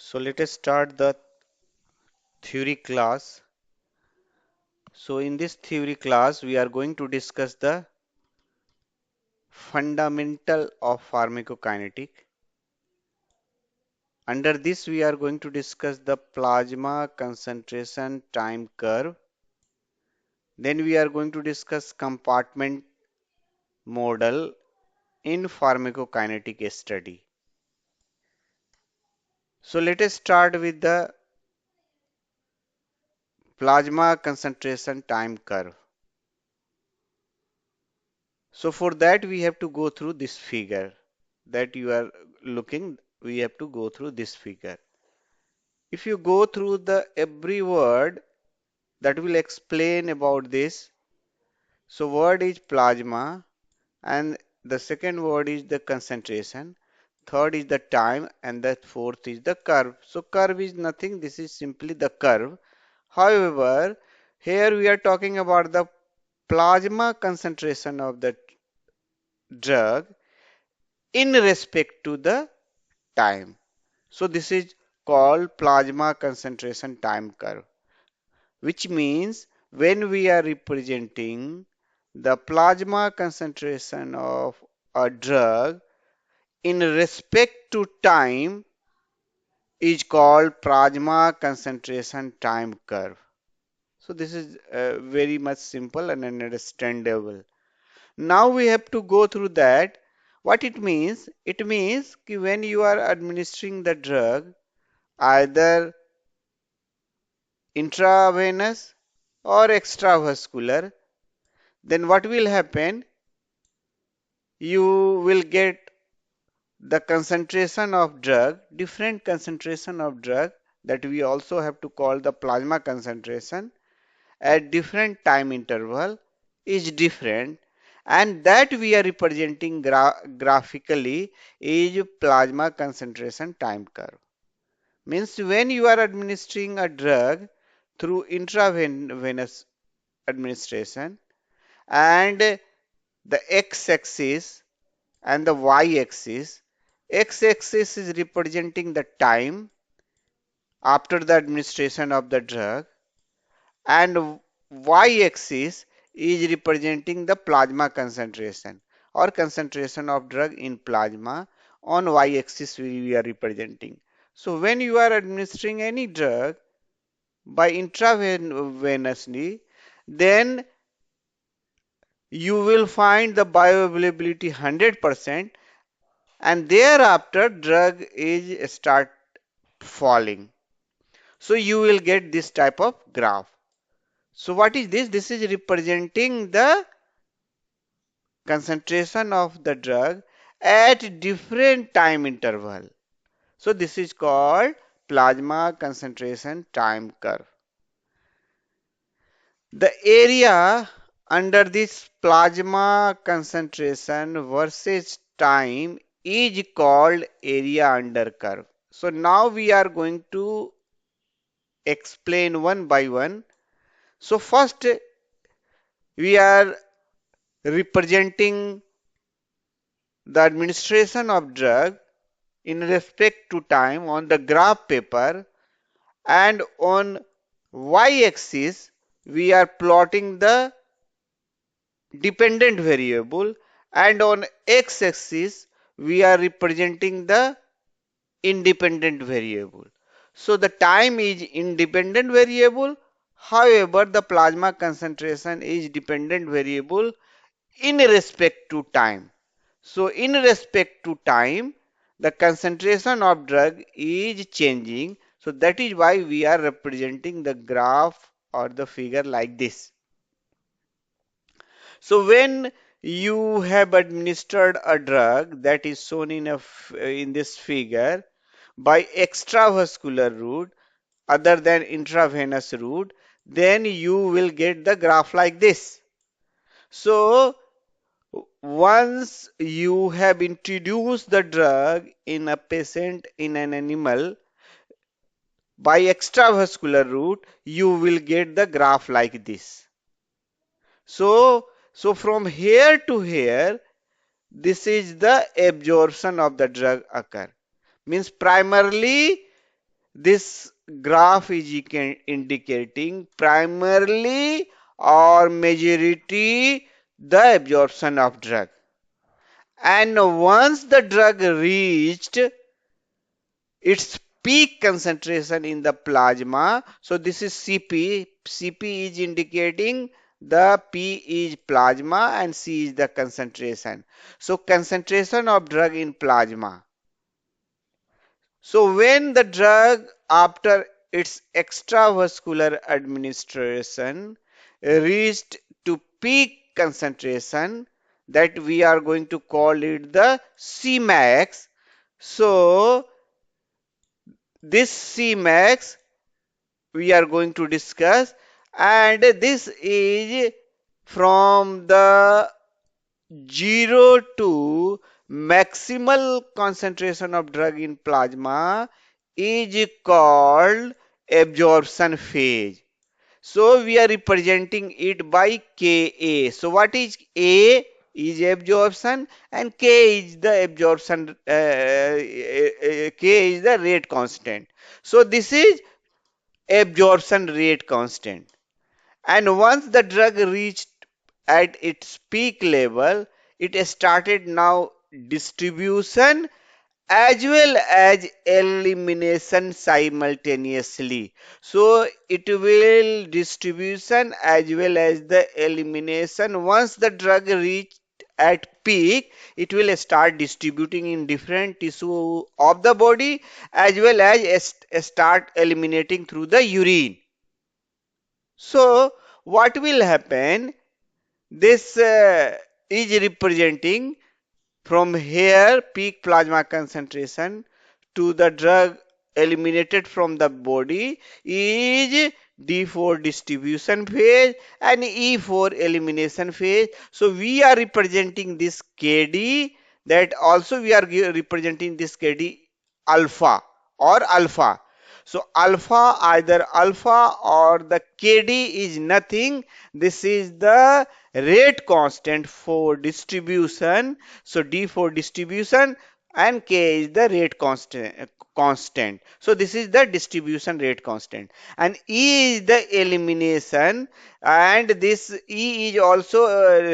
So let us start the theory class. So in this theory class, we are going to discuss the fundamental of pharmacokinetic. Under this, we are going to discuss the plasma concentration time curve. Then we are going to discuss compartment model in pharmacokinetic study. So let us start with the plasma concentration time curve. So for that we have to go through this figure that you are looking. We have to go through this figure. If you go through the every word that will explain about this. So word is plasma and the second word is the concentration. Third is the time and the fourth is the curve. So curve is nothing. This is simply the curve. However, here we are talking about the plasma concentration of the drug in respect to the time. So this is called plasma concentration time curve, which means when we are representing the plasma concentration of a drug in respect to time is called plasma concentration time curve. So this is very much simple and understandable. Now we have to go through that. What it means? It means कि when you are administering the drug, either intravenous or extravascular, then what will happen? You will get the concentration of drug, different concentration of drug that we also have to call the plasma concentration at different time interval is different, and that we are representing graphically is plasma concentration time curve. Means when you are administering a drug through intravenous administration and the x-axis and the y-axis, x-axis is representing the time after the administration of the drug and y-axis is representing the plasma concentration or concentration of drug in plasma. On y-axis we are representing. So when you are administering any drug by intravenously, then you will find the bioavailability 100% and thereafter drug is start falling. So you will get this type of graph. So what is this? This is representing the concentration of the drug at different time interval. So this is called plasma concentration time curve. The area under this plasma concentration versus time is called area under curve. So now we are going to explain one by one. So first we are representing the administration of drug in respect to time on the graph paper, and on y-axis we are plotting the dependent variable, and on x-axis we are representing the independent variable. So the time is independent variable, however the plasma concentration is dependent variable in respect to time. So in respect to time, the concentration of drug is changing. So that is why we are representing the graph or the figure like this. So when you have administered a drug that is shown in this figure by extravascular route other than intravenous route, then you will get the graph like this. So once you have introduced the drug in a patient, in an animal, by extravascular route, you will get the graph like this. So from here to here, this is the absorption of the drug occur. Means primarily this graph is indicating primarily or majority the absorption of drug. And once the drug reached its peak concentration in the plasma, so this is Cp. Cp is indicating the P is plasma and C is the concentration. So concentration of drug in plasma. So when the drug after its extravascular administration reached to peak concentration, that we are going to call it the Cmax. So this Cmax we are going to discuss, and this is from the 0 to maximal concentration of drug in plasma is called absorption phase. So we are representing it by Ka. So what is A? Is absorption, and K is the absorption, K is the rate constant. So this is absorption rate constant. And once the drug reached at its peak level, it started now distribution as well as elimination simultaneously. So it will distribution as well as the elimination. Once the drug reached at peak, it will start distributing in different tissue of the body as well as start eliminating through the urine. So what will happen? This is representing from here peak plasma concentration to the drug eliminated from the body is D4 distribution phase and E4 elimination phase. So we are representing this KD, that also we are representing this KD alpha or alpha. So alpha, either alpha or the KD is nothing. This is the rate constant for distribution. So D for distribution and K is the rate constant. So this is the distribution rate constant. And E is the elimination, and this E is also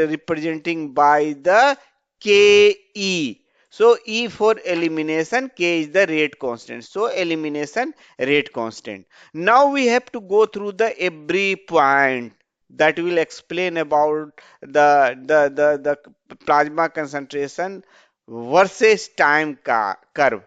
representing by the KE. So E for elimination, K is the rate constant. So elimination rate constant. Now we have to go through the every point that will explain about the plasma concentration versus time curve.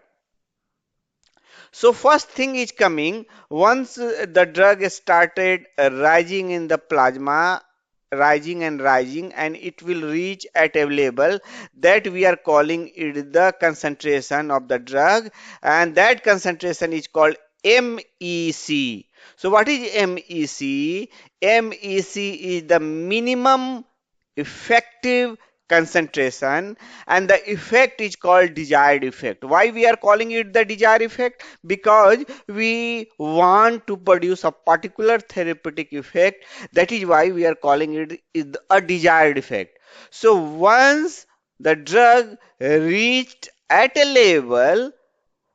So first thing is coming, once the drug started rising in the plasma, rising and rising, and it will reach at a level that we are calling it the concentration of the drug, and that concentration is called MEC. So what is MEC? MEC is the minimum effective concentration, and the effect is called desired effect. Why we are calling it the desired effect? Because we want to produce a particular therapeutic effect. That is why we are calling it is a desired effect. So once the drug reached at a level,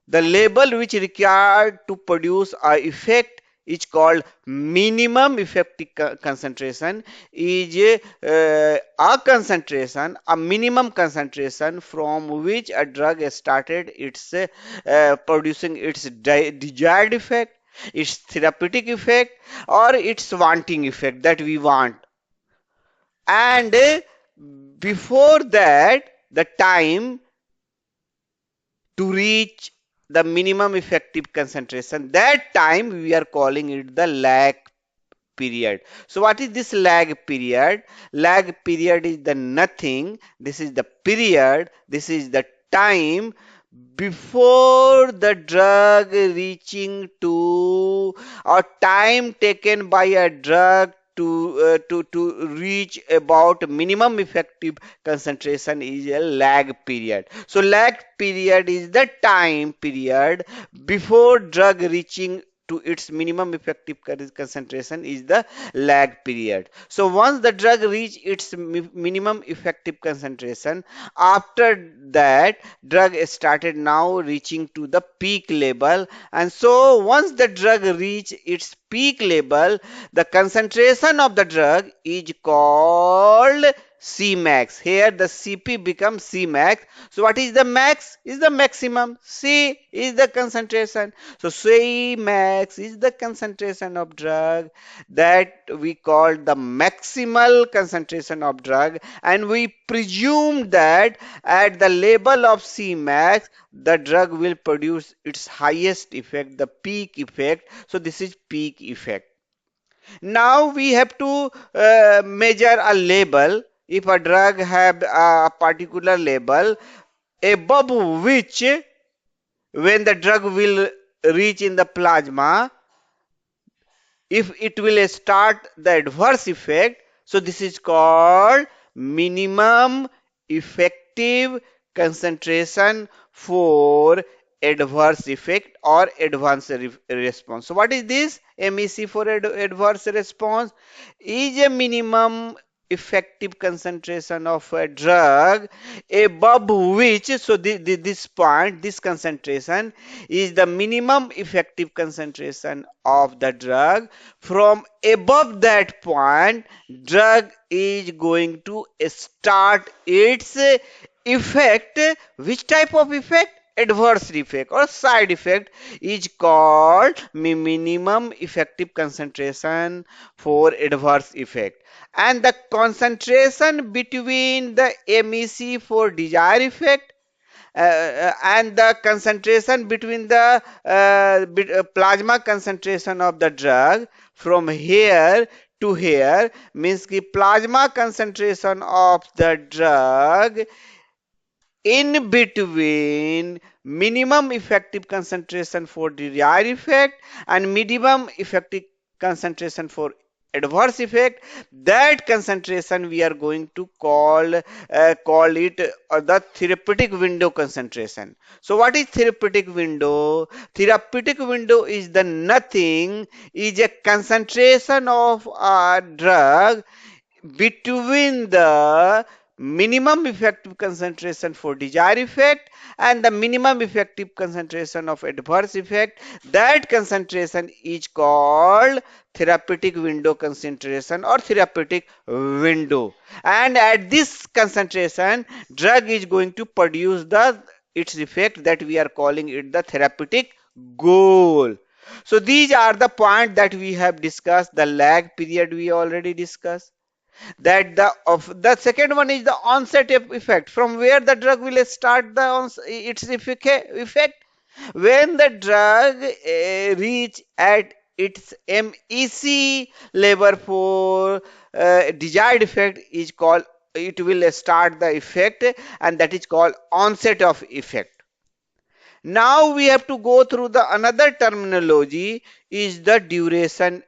the level which required to produce a effect is called minimum effective concentration, is a concentration, a minimum concentration from which a drug started its producing its desired effect, its therapeutic effect, or its wanting effect that we want. And before that, the time to reach the minimum effective concentration, that time we are calling it the lag period. So what is this lag period? Lag period is the nothing. This is the period. This is the time before the drug reaching to, or time taken by a drug to reach about minimum effective concentration is a lag period. So lag period is the time period before drug reaching to its minimum effective concentration is the lag period. So once the drug reach its minimum effective concentration, after that drug started now reaching to the peak level, and so once the drug reach its peak level, the concentration of the drug is called Cmax. Here the Cp becomes Cmax. So what is the max? Is the maximum. C is the concentration. So Cmax is the concentration of drug that we call the maximal concentration of drug, and we presume that at the level of Cmax the drug will produce its highest effect, the peak effect. So this is peak effect. Now we have to measure a label. If a drug have a particular label above which, when the drug will reach in the plasma, if it will start the adverse effect, so this is called minimum effective concentration for adverse effect or adverse response. So what is this? MEC for adverse response is a minimum effective concentration of a drug above which, so this point, this concentration is the minimum effective concentration of the drug. From above that point, drug is going to start its effect. Which type of effect? Adverse effect or side effect is called minimum effective concentration for adverse effect. And the concentration between the MEC for desired effect and the concentration between the plasma concentration of the drug from here to here means the plasma concentration of the drug in between minimum effective concentration for desired effect and minimum effective concentration for adverse effect, that concentration we are going to call it the therapeutic window concentration. So what is therapeutic window? Therapeutic window is the nothing, is a concentration of a drug between the minimum effective concentration for desired effect and the minimum effective concentration of adverse effect. That concentration is called therapeutic window concentration or therapeutic window, and at this concentration drug is going to produce the its effect that we are calling it the therapeutic goal. So these are the points that we have discussed. The lag period we already discussed, that the second one is the onset effect, from where the drug will start its effect. When the drug reach at its MEC level for desired effect is called, it will start the effect, and that is called onset of effect. Now we have to go through the another terminology is the duration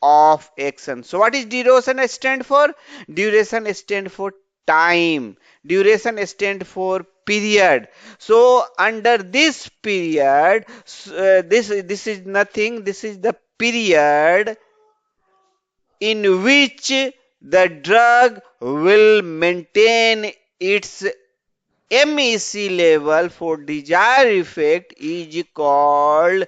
of action. So what is duration stand for? Duration stand for time. Duration stand for period. So under this period, this is nothing. This is the period in which the drug will maintain its MEC level for desired effect is called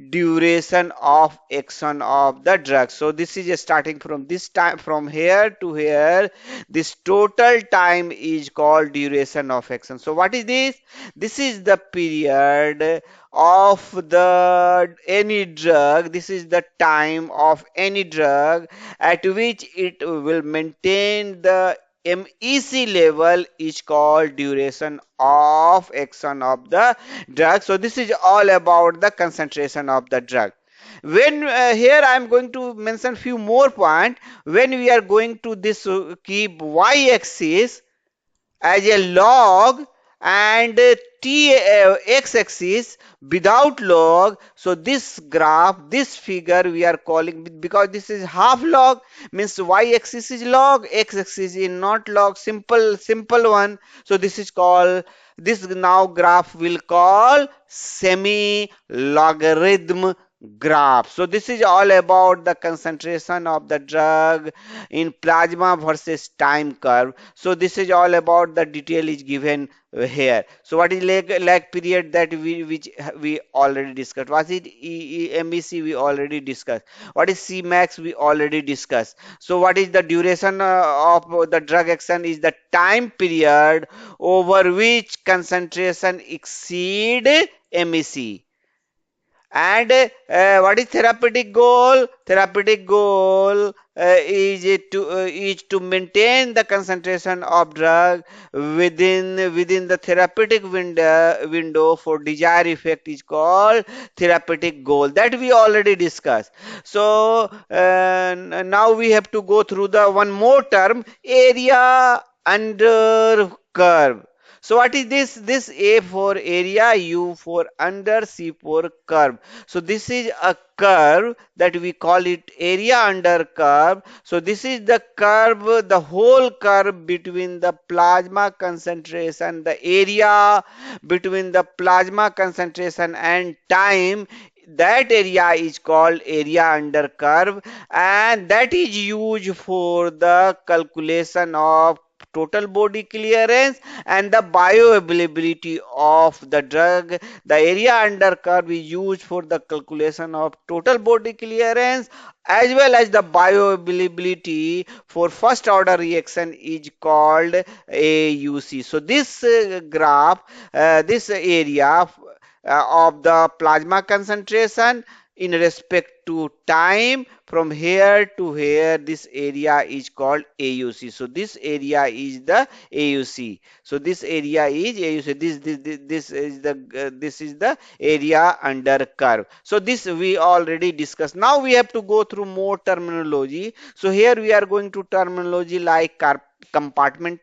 duration of action of the drug. So this is starting from this time, from here to here, this total time is called duration of action. So what is this? This is the period of the any drug. This is the time of any drug at which it will maintain the MEC level is called duration of action of the drug. So this is all about the concentration of the drug. When here I am going to mention few more points. When we are going to this keep y-axis as a log and x-axis without log, so this graph, this figure we are calling, because this is half log, means y-axis is log, x-axis is not log, simple one. So this is called, this now graph will call semi logarithm graph. So this is all about the concentration of the drug in plasma versus time curve. So this is all about the detail is given here. So what is lag period that we already discussed? Was it MEC we already discussed? What is Cmax we already discussed? So what is the duration of the drug action is the time period over which concentration exceed MEC. And what is therapeutic goal? Therapeutic goal is to maintain the concentration of drug within the therapeutic window for desired effect is called therapeutic goal that we already discussed. So now we have to go through the one more term, area under curve. So what is this? This A for area, U for under, C for curve. So this is a curve that we call it area under curve. So this is the curve, the whole curve between the plasma concentration, the area between the plasma concentration and time. That area is called area under curve, and that is used for the calculation of total body clearance and the bioavailability of the drug. The area under curve is used for the calculation of total body clearance as well as the bioavailability for first order reaction is called AUC. So this graph, this area of the plasma concentration in respect to time from here to here, this area is called AUC. So this area is the AUC. So this area is AUC. This is the area under curve. So this we already discussed. Now we have to go through more terminology. So here we are going to terminology like compartment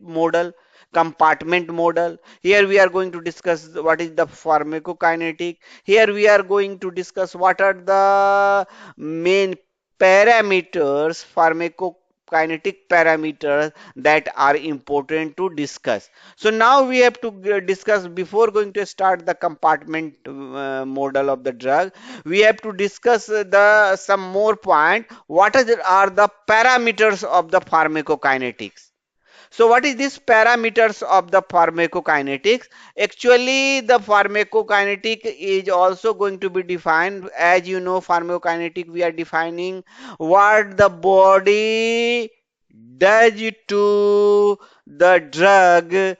model, compartment model. Here we are going to discuss what is the pharmacokinetic. Here we are going to discuss what are the main parameters, pharmacokinetic parameters that are important to discuss. So now we have to discuss, before going to start the compartment model of the drug, we have to discuss the some more point. Are the parameters of the pharmacokinetics? So what is this parameters of the pharmacokinetics? Actually, the pharmacokinetic is also going to be defined. As you know, pharmacokinetic we are defining what the body does to the drug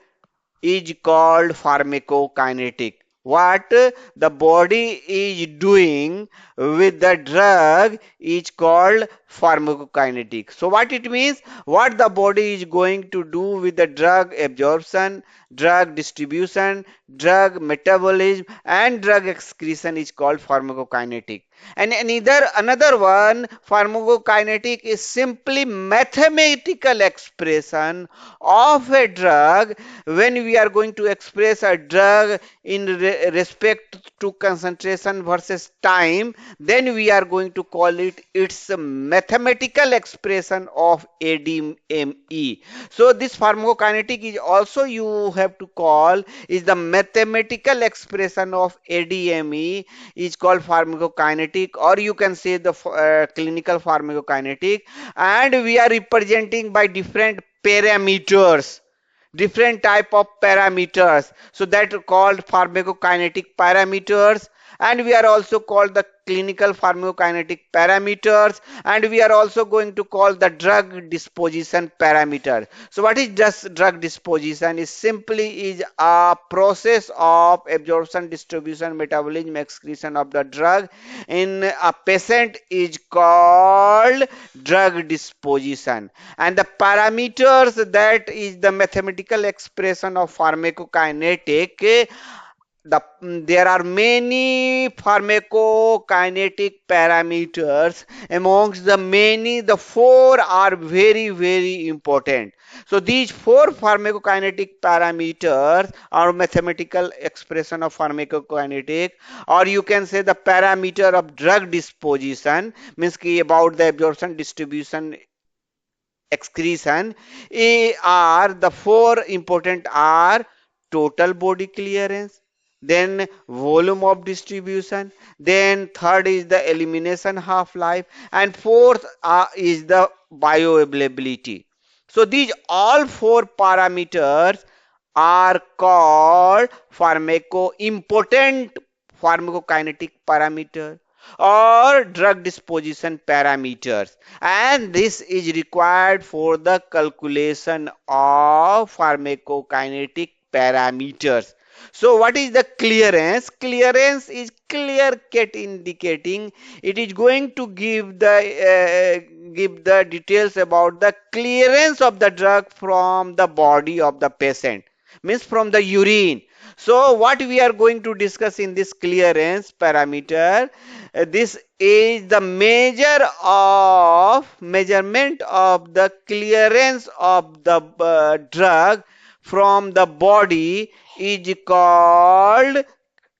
is called pharmacokinetic. What the body is doing with the drug is called pharmacokinetic. So what it means? What the body is going to do with the drug absorption, drug distribution, drug metabolism, and drug excretion is called pharmacokinetic. And another one, pharmacokinetic is simply mathematical expression of a drug. When we are going to express a drug in respect to concentration versus time, then we are going to call it its mathematical expression of ADME. So this pharmacokinetic is also you have to call is the mathematical expression of ADME is called pharmacokinetic, or you can say the clinical pharmacokinetic, and we are representing by different parameters, different type of parameters, so that are called pharmacokinetic parameters. And we are also called the clinical pharmacokinetic parameters, and we are also going to call the drug disposition parameter. So what is just drug disposition? Is simply is a process of absorption, distribution, metabolism, excretion of the drug in a patient is called drug disposition. And the parameters, that is the mathematical expression of pharmacokinetic. There are many pharmacokinetic parameters. Amongst the many, the four are very important. So these four pharmacokinetic parameters are mathematical expression of pharmacokinetic, or you can say the parameter of drug disposition, means about the absorption, distribution, excretion. Are the four important are total body clearance, then volume of distribution, then third is the elimination half-life, and fourth is the bioavailability. So these all four parameters are called important pharmacokinetic parameter or drug disposition parameters, and this is required for the calculation of pharmacokinetic parameters. So what is the clearance? Clearance is clear cut indicating it is going to give the details about the clearance of the drug from the body of the patient, means from the urine. So what we are going to discuss in this clearance parameter, this is the measurement of the clearance of the drug from the body is called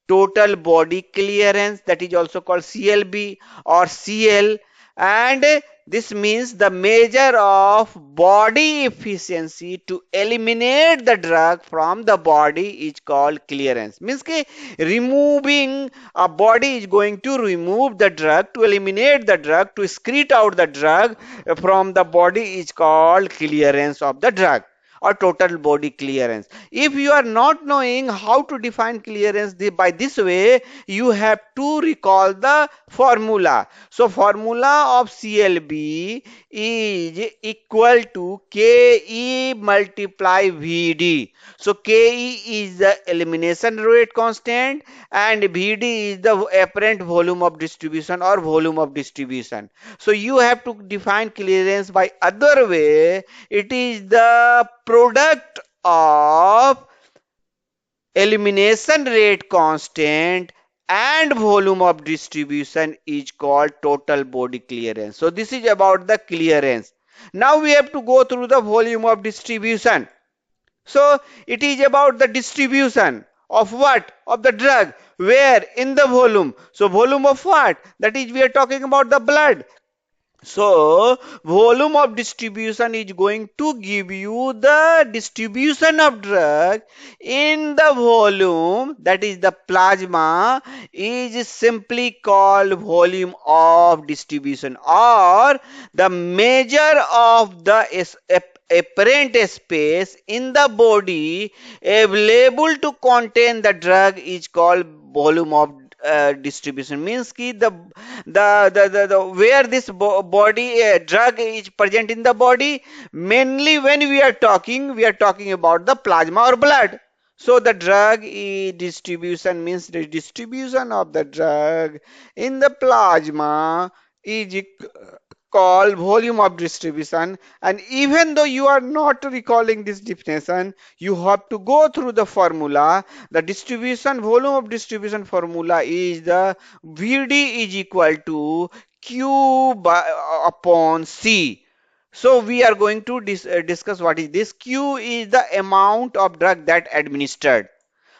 total body clearance, that is also called CLB or CL, and this means the measure of body efficiency to eliminate the drug from the body is called clearance. Means ke removing a body is going to remove the drug, to eliminate the drug, to excrete out the drug from the body is called clearance of the drug or total body clearance. If you are not knowing how to define clearance by this way, you have to recall the formula. So formula of CLB is equal to Ke multiply Vd. So Ke is the elimination rate constant and Vd is the apparent volume of distribution or volume of distribution. So you have to define clearance by other way. It is the product of elimination rate constant and volume of distribution is called total body clearance. So this is about the clearance. Now we have to go through the volume of distribution. So it is about the distribution of what? Of the drug. Where? In the volume. So volume of what? That is, we are talking about the blood. So volume of distribution is going to give you the distribution of drug in the volume, that is the plasma, is simply called volume of distribution, or the measure of the apparent space in the body available to contain the drug is called volume of distribution. Means ki the where this body drug is present in the body, mainly when we are talking about the plasma or blood. So the drug distribution means the distribution of the drug in the plasma is called volume of distribution. And even though you are not recalling this definition, you have to go through the formula. The distribution volume of distribution formula is the Vd is equal to Q upon C. So we are going to discuss what is this. Q is the amount of drug that administered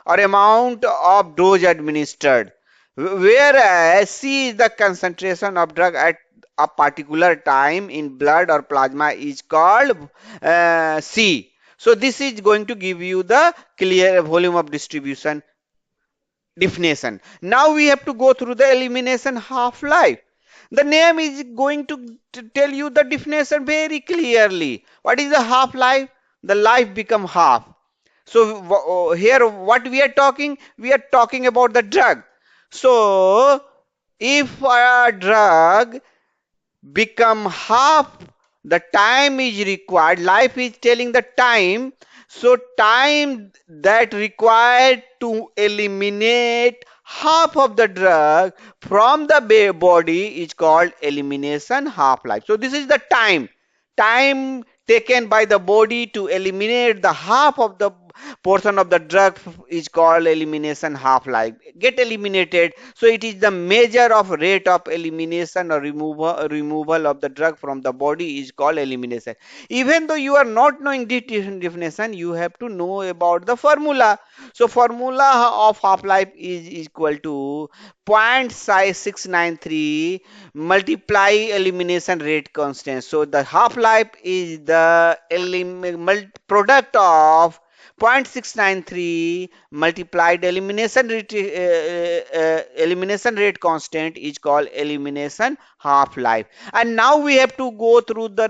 or amount of dose administered, whereas C is the concentration of drug at a particular time in blood or plasma is called C. So this is going to give you the clear volume of distribution definition. Now we have to go through the elimination half-life. The name is going to tell you the definition very clearly. What is the half-life? The life become half. So here what we are talking? We are talking about the drug. So if a drug become half the time is required, life is telling the time, so time that required to eliminate half of the drug from the body is called elimination half-life. So this is the time taken by the body to eliminate the half of the portion of the drug is called elimination half-life, get eliminated. So it is the measure of rate of elimination or removal of the drug from the body is called elimination. Even though you are not knowing this definition, you have to know about the formula. So formula of half-life is equal to 0.693 multiply elimination rate constant. So the half-life is the product of 0.693 multiplied elimination rate constant is called elimination half-life. And now we have to go through the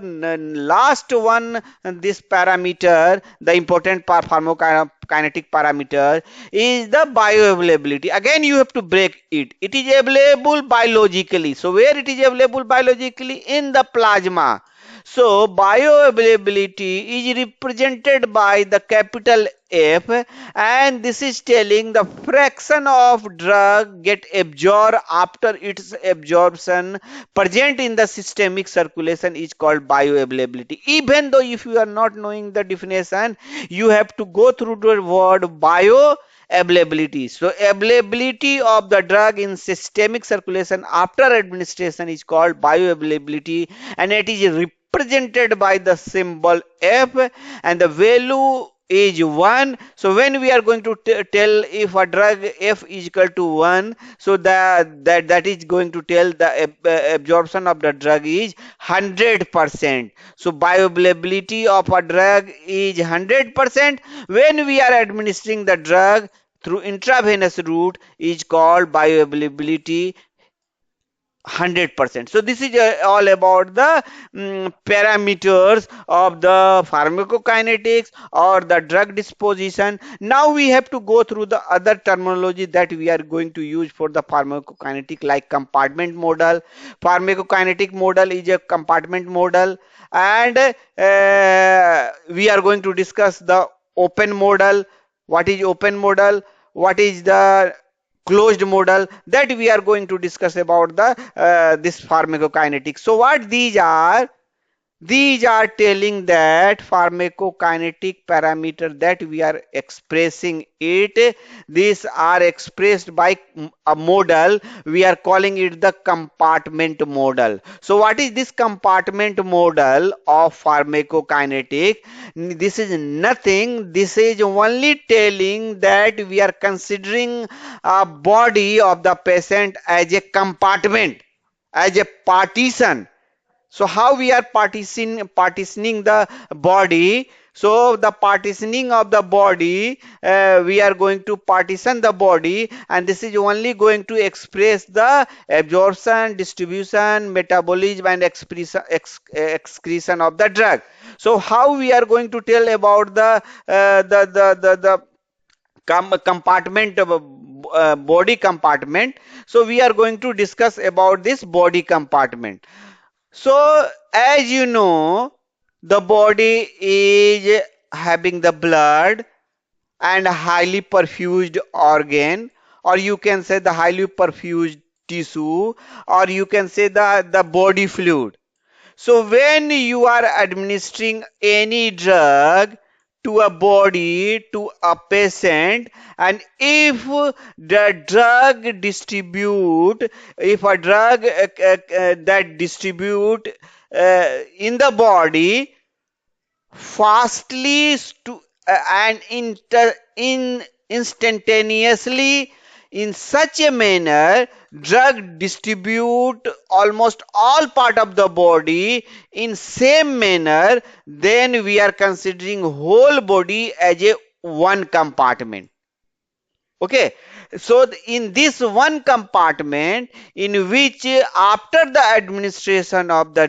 last one, this parameter, the important pharmacokinetic parameter is the bioavailability. Again, you have to break it. It is available biologically. So where it is available biologically? In the plasma. So bioavailability is represented by the capital F, and this is telling the fraction of drug get absorbed after its absorption present in the systemic circulation is called bioavailability. Even though if you are not knowing the definition, you have to go through the word bio availability. So availability of the drug in systemic circulation after administration is called bioavailability, and it is represented by the symbol F, and the value is 1. So when we are going to tell if a drug F is equal to 1, so that is going to tell the absorption of the drug is 100%. So bioavailability of a drug is 100% when we are administering the drug through intravenous route is called bioavailability 100%. So this is all about the parameters of the pharmacokinetics or the drug disposition. Now we have to go through the other terminology that we are going to use for the pharmacokinetic, like compartment model. Pharmacokinetic model is a compartment model, and we are going to discuss the open model. What is open model? What is the closed model? That we are going to discuss about the this pharmacokinetics. So what these are? These are telling that pharmacokinetic parameter that we are expressing it. These are expressed by a model. We are calling it the compartment model. So what is this compartment model of pharmacokinetic? This is nothing. This is only telling that we are considering a body of the patient as a compartment, as a partition. So how we are partitioning the body? So the partitioning of the body, we are going to partition the body, and this is only going to express the absorption, distribution, metabolism, and excretion of the drug. So how we are going to tell about the compartment, body compartment? So we are going to discuss about this body compartment. So as you know, the body is having the blood and highly perfused organ, or you can say the highly perfused tissue, or you can say the body fluid. So when you are administering any drug to a body, to a patient, and if the drug distribute, if a drug that distribute in the body fastly and instantaneously, in such a manner drug distribute almost all part of the body in same manner, then we are considering whole body as a one compartment. Okay, so in this one compartment, in which after the administration of the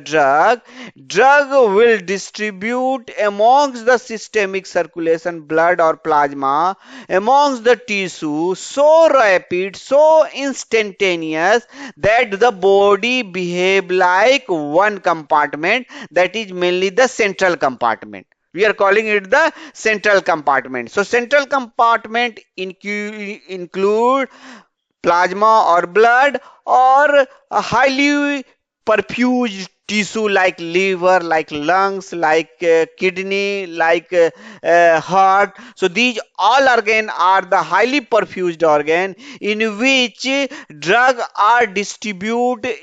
drug will distribute amongst the systemic circulation, blood or plasma, amongst the tissue, so rapid, so instantaneous that the body behave like one compartment, that is mainly the central compartment. We are calling it the central compartment. So central compartment include plasma or blood, or a highly perfused tissue like liver, like lungs, like kidney, like heart. So these all organ are the highly perfused organ in which drug are distributed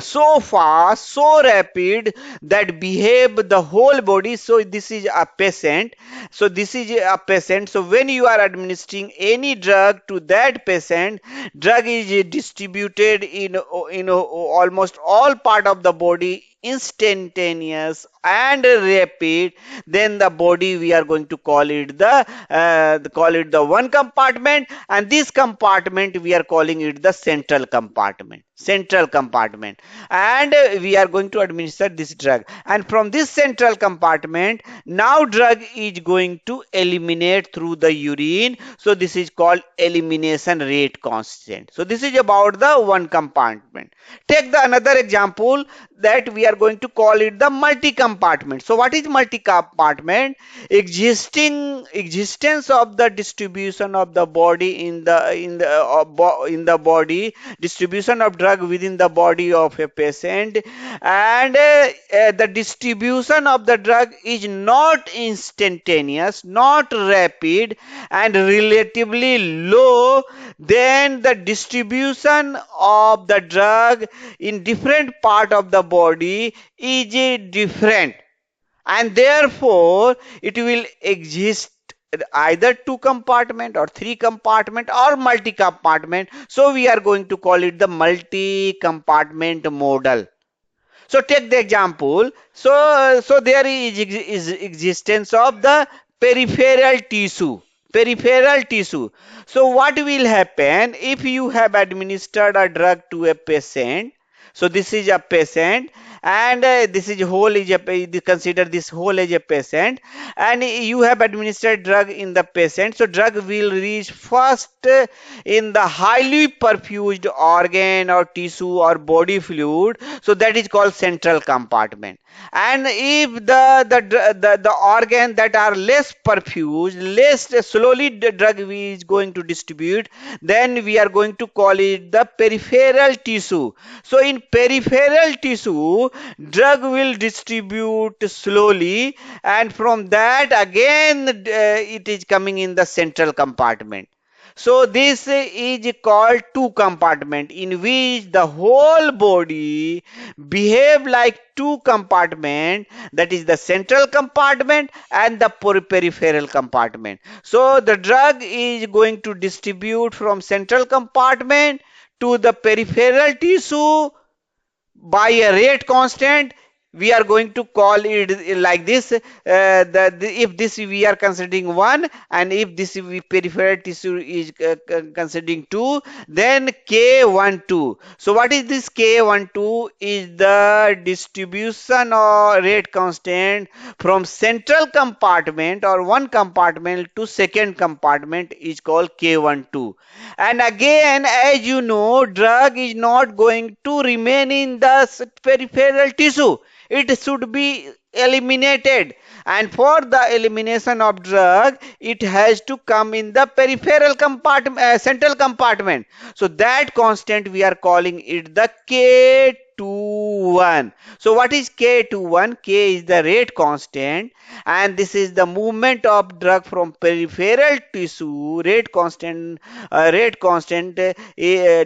so fast, so rapid that behave the whole body. So this is a patient. So this is a patient. So when you are administering any drug to that patient, drug is distributed in almost all part of the body instantaneous and rapid, then the body we are going to call it the one compartment, and this compartment we are calling it the central compartment, and we are going to administer this drug, and from this central compartment now drug is going to eliminate through the urine. So this is called elimination rate constant. So this is about the one compartment. Take the another example that we are going to call it the multi-compartment. So what is multi-compartment? Existence of the distribution of the body in the body, distribution of drug within the body of a patient, and the distribution of the drug is not instantaneous, not rapid, and relatively low, then the distribution of the drug in different part of the body is different, and therefore it will exist either two compartment or three compartment or multi compartment. So we are going to call it the multi compartment model. So take the example. So there is existence of the peripheral tissue. Peripheral tissue. So what will happen if you have administered a drug to a patient? So this is a patient, and this is whole is a consider this whole as a patient, and you have administered drug in the patient. So drug will reach first in the highly perfused organ or tissue or body fluid. So that is called central compartment. And if the organ that are less perfused, less slowly the drug is going to distribute, then we are going to call it the peripheral tissue. So in peripheral tissue, drug will distribute slowly, and from that again it is coming in the central compartment. So this is called two compartment, in which the whole body behave like two compartment, that is the central compartment and the peripheral compartment. So the drug is going to distribute from central compartment to the peripheral tissue by a rate constant. We are going to call it like this, if this we are considering 1, and if this peripheral tissue is considering 2, then K12. So what is this K12? Is the distribution or rate constant from central compartment or one compartment to second compartment is called K12. And again, as you know, drug is not going to remain in the peripheral tissue. It should be eliminated, and for the elimination of drug it has to come in the peripheral compartment, central compartment. So that constant we are calling it the K21. So what is K21? K is the rate constant, and this is the movement of drug from peripheral tissue.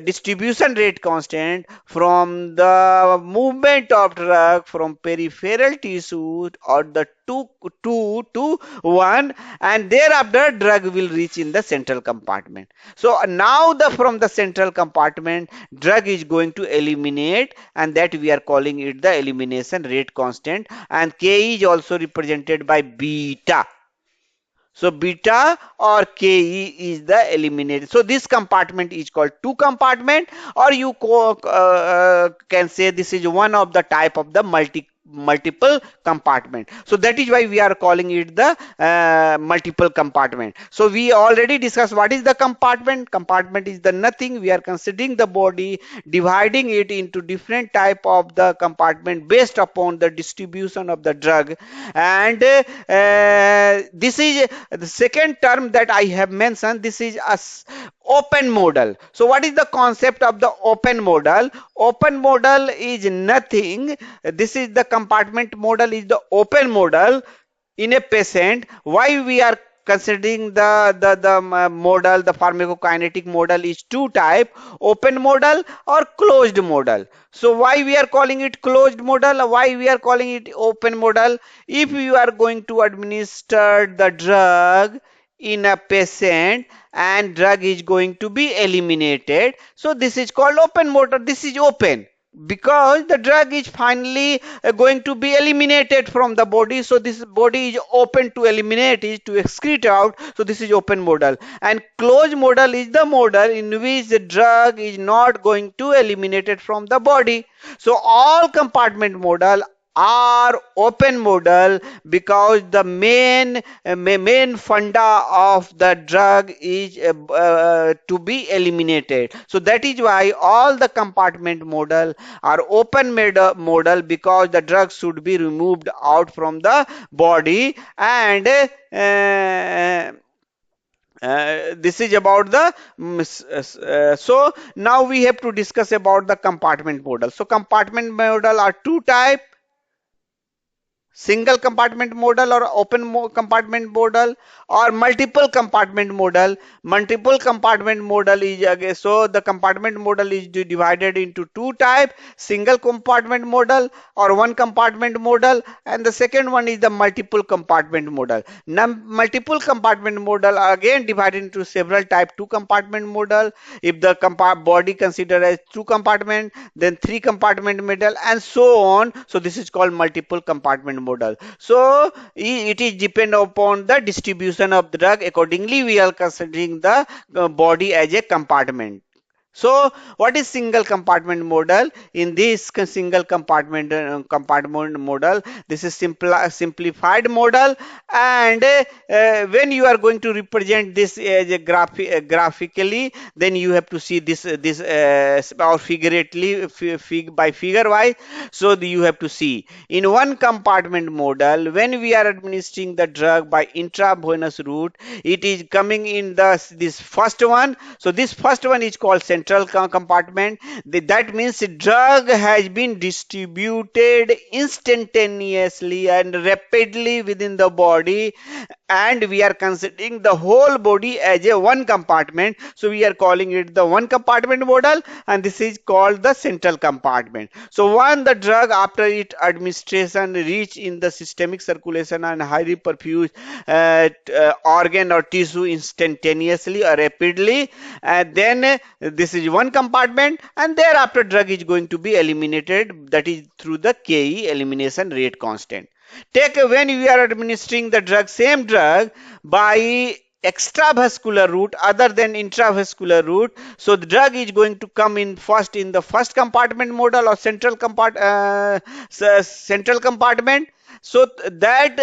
Distribution rate constant from the movement of drug from peripheral tissue, or the 2 to 1, and thereafter drug will reach in the central compartment. So now from the central compartment drug is going to eliminate, and that we are calling it the elimination rate constant, and K is also represented by beta. So beta or Ke is the eliminated. So this compartment is called two compartment, or you can say this is one of the type of the multiple compartment. So that is why we are calling it the multiple compartment. So we already discussed what is the compartment. Compartment is the nothing. We are considering the body, dividing it into different type of the compartment based upon the distribution of the drug, and this is the second term that I have mentioned. This is a open model. So what is the concept of the open model? Open model is nothing. This is the compartment model, is the open model in a patient. Why we are considering the model, the pharmacokinetic model is two type: open model or closed model. So why we are calling it closed model? Why we are calling it open model? If you are going to administer the drug in a patient and drug is going to be eliminated, so this is called open model. This is open. because the drug is finally going to be eliminated from the body, so this body is open to eliminate it, to excrete out. So this is open modal, and closed modal is the modal in which the drug is not going to eliminate it from the body. So all compartment modal are open modal because the main funda of the drug is to be eliminated. So that is why all the compartment modal are open modal, because the drug should be removed out from the body. And this is about the so now we have to discuss about the compartment modal. So compartment modal are two type: single compartment model or open compartment model, or multiple compartment model. Multiple compartment model is again, so the compartment model is divided into two type: single compartment model or one compartment model, and the second one is the multiple compartment model. Now multiple compartment model are again divided into several type: two compartment model, if the body considered as two compartment, then three compartment model, and so on. So this is called multiple compartment model. So it is depend upon the distribution of the drug. Accordingly, we are considering the body as a compartment. So what is single compartment model? In this single compartment model, this is simplified model, and when you are going to represent this as a graphically, then you have to see this or figuratively, by figure wise. So you have to see in one compartment model, when we are administering the drug by intravenous route, it is coming in this first one. So this first one is called central compartment. That means the drug has been distributed instantaneously and rapidly within the body, and we are considering the whole body as a one compartment. So we are calling it the one compartment model, and this is called the central compartment. So when the drug after its administration reach in the systemic circulation and highly perfuse organ or tissue instantaneously or rapidly, and then this is one compartment, and thereafter drug is going to be eliminated, that is through the Ke elimination rate constant. Take when we are administering the drug, same drug, by extravascular route other than intravascular route, so the drug is going to come in first in the first compartment model or central compartment. So that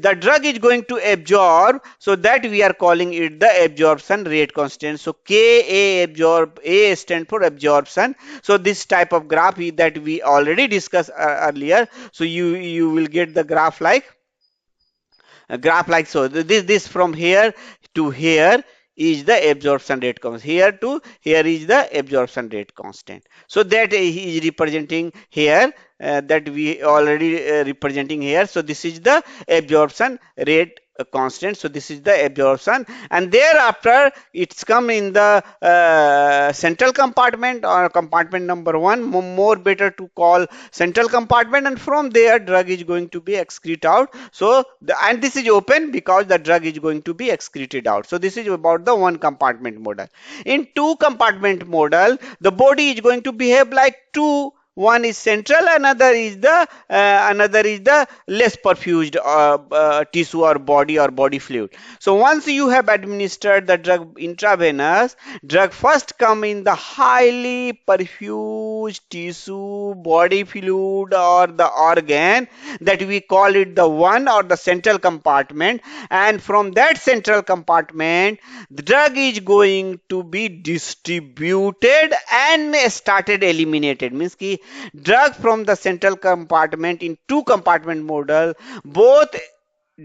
the drug is going to absorb, so that we are calling it the absorption rate constant. So Ka absorb, A stand for absorption. So this type of graph that we already discussed earlier. So you will get the graph like so. This from here to here is the absorption rate constant. Here to here is the absorption rate constant. So that is representing here, that we already representing here. So this is the absorption rate constant. So this is the absorption, and thereafter it's come in the central compartment or compartment number one. More better to call central compartment, and from there drug is going to be excreted out. So and this is open because the drug is going to be excreted out. So this is about the one compartment model. In two compartment model, the body is going to behave like two. One is central, another is the less perfused tissue or body fluid. So once you have administered the drug intravenous, drug first come in the highly perfused tissue, body fluid, or the organ, that we call it the one or the central compartment, and from that central compartment the drug is going to be distributed and started eliminated. Means ki drug from the central compartment in two compartment model, both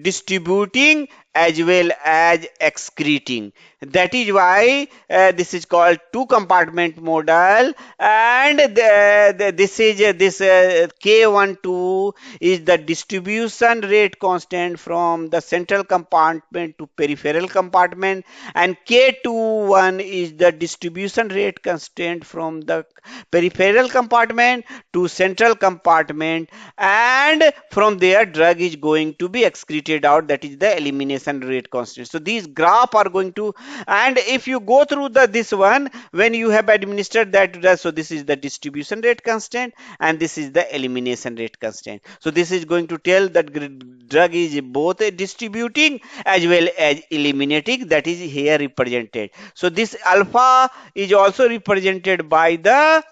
distributing as well as excreting. That is why this is called two compartment model, and this is this K12 is the distribution rate constant from the central compartment to peripheral compartment, and K21 is the distribution rate constant from the peripheral compartment to central compartment, and from there drug is going to be excreted out, that is the elimination elimination rate constant. So these graph are going to, and if you go through this one, when you have administered that drug, so this is the distribution rate constant and this is the elimination rate constant. So this is going to tell that drug is both distributing as well as eliminating, that is here represented. So this alpha is also represented by the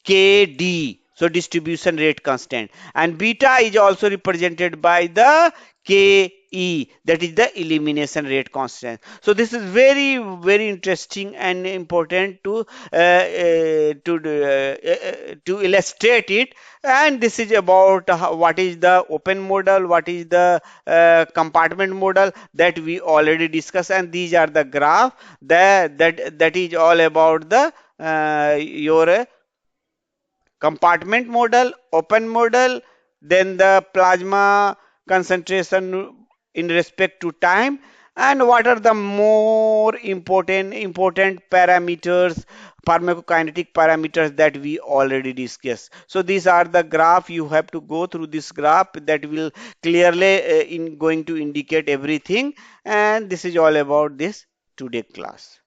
KD, so distribution rate constant, and beta is also represented by the KE, that is the elimination rate constant. So this is very very interesting and important to illustrate it. And this is about what is the open model, what is the compartment model, that we already discussed, and these are the graph that is all about the your compartment model, open model, then the plasma concentration in respect to time, and what are the more important parameters, pharmacokinetic parameters that we already discussed. So these are the graph. You have to go through this graph that will clearly in going to indicate everything. And this is all about this today class.